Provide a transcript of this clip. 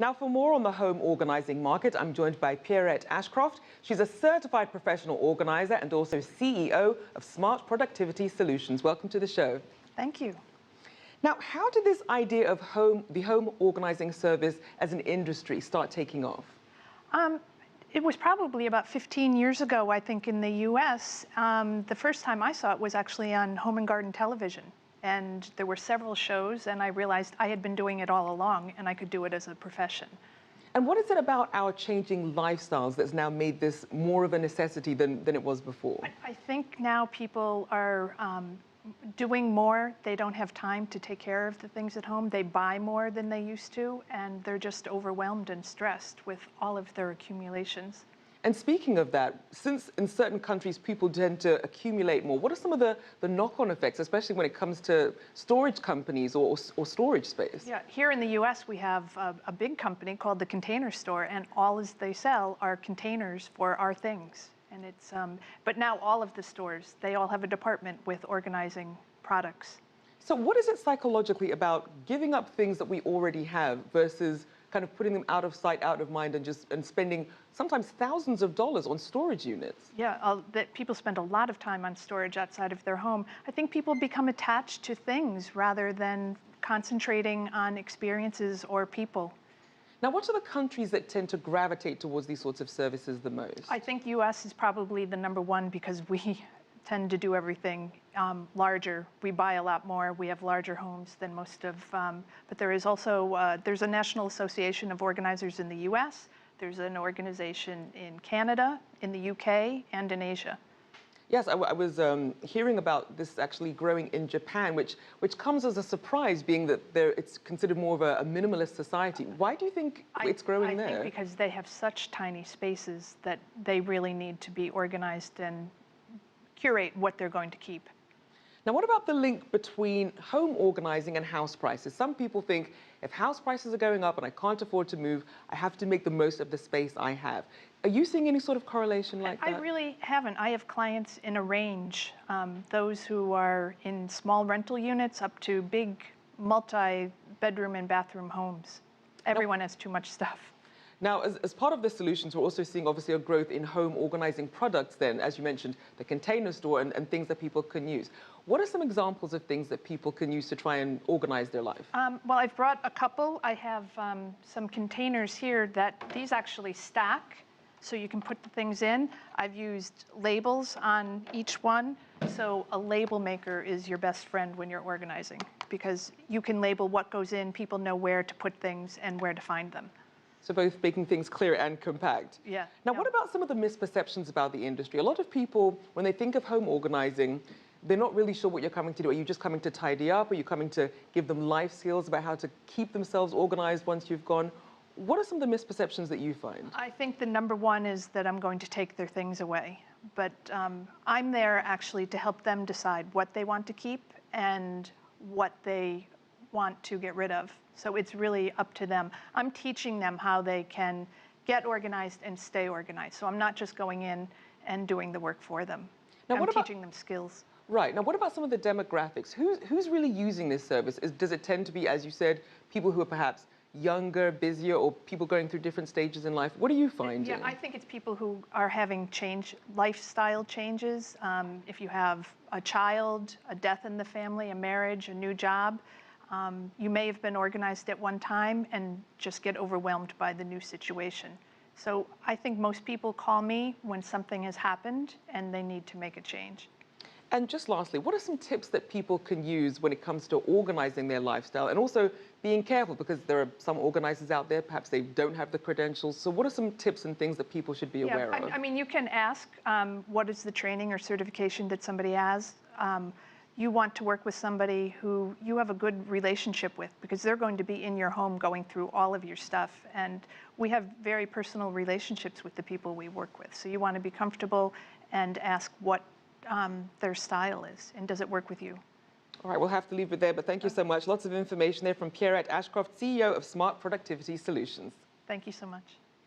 Now, for more on the home organizing market, I'm joined by Pierrette Ashcroft. She's a certified professional organizer and also CEO of Smart Productivity Solutions. Welcome to the show. Thank you. Now, how did this idea of the home organizing service as an industry start taking off? It was probably about 15 years ago, I think, in the U.S. The first time I saw it was actually on Home and Garden television. And there were several shows, and I realized I had been doing it all along, and I could do it as a profession. And what is it about our changing lifestyles that's now made this more of a necessity than it was before? I think now people are doing more. They don't have time to take care of the things at home. They buy more than they used to, and they're just overwhelmed and stressed with all of their accumulations. And speaking of that, since in certain countries people tend to accumulate more, what are some of the knock-on effects, especially when it comes to storage companies or storage space? Yeah, here in the U.S. we have a big company called the Container Store, and all they sell are containers for our things. And it's, but now all of the stores, they all have a department with organizing products. So what is it psychologically about giving up things that we already have versus kind of putting them out of sight, out of mind, and spending sometimes thousands of dollars on storage units? Yeah, that people spend a lot of time on storage outside of their home. I think people become attached to things rather than concentrating on experiences or people. Now, what are the countries that tend to gravitate towards these sorts of services the most? I think U.S. is probably the #1 because we tend to do everything larger. We buy a lot more. We have larger homes than most of, but there is also, there's a National Association of Organizers in the U.S., there's an organization in Canada, in the UK, and in Asia. Yes, I was hearing about this actually growing in Japan, which comes as a surprise, being that it's considered more of a minimalist society. Why do you think it's growing there? I think because they have such tiny spaces that they really need to be organized and curate what they're going to keep. Now, what about the link between home organizing and house prices? Some people think if house prices are going up and I can't afford to move, I have to make the most of the space I have. Are you seeing any sort of correlation like that? I really haven't. I have clients in a range, those who are in small rental units up to big multi-bedroom and bathroom homes. Everyone has too much stuff. Now, as part of the solutions, we're also seeing obviously a growth in home organizing products then, as you mentioned, the Container Store and things that people can use. What are some examples of things that people can use to try and organize their life? Well, I've brought a couple. I have some containers here that these actually stack, so you can put the things in. I've used labels on each one, so a label maker is your best friend when you're organizing, because you can label what goes in, people know where to put things and where to find them. So both making things clear and compact. Yeah. Now, what about some of the misperceptions about the industry? A lot of people, when they think of home organizing, they're not really sure what you're coming to do. Are you just coming to tidy up? Are you coming to give them life skills about how to keep themselves organized once you've gone? What are some of the misperceptions that you find? I think the #1 is that I'm going to take their things away. But I'm there actually to help them decide what they want to keep and what they want to get rid of. So it's really up to them. I'm teaching them how they can get organized and stay organized. So I'm not just going in and doing the work for them. Now, I'm teaching them skills. Right. Now, what about some of the demographics? Who's really using this service? Does it tend to be, as you said, people who are perhaps younger, busier, or people going through different stages in life? What are you finding? Yeah, I think it's people who are having lifestyle changes. If you have a child, a death in the family, a marriage, a new job, you may have been organized at one time and just get overwhelmed by the new situation. So I think most people call me when something has happened and they need to make a change. And just lastly, what are some tips that people can use when it comes to organizing their lifestyle and also being careful, because there are some organizers out there, perhaps they don't have the credentials. So what are some tips and things that people should be aware of? I mean, you can ask what is the training or certification that somebody has. You want to work with somebody who you have a good relationship with, because they're going to be in your home going through all of your stuff. And we have very personal relationships with the people we work with. So you want to be comfortable and ask what their style is, and does it work with you? All right, we'll have to leave it there, but thank you so much. Lots of information there from Pierrette Ashcroft, CEO of Smart Productivity Solutions. Thank you so much.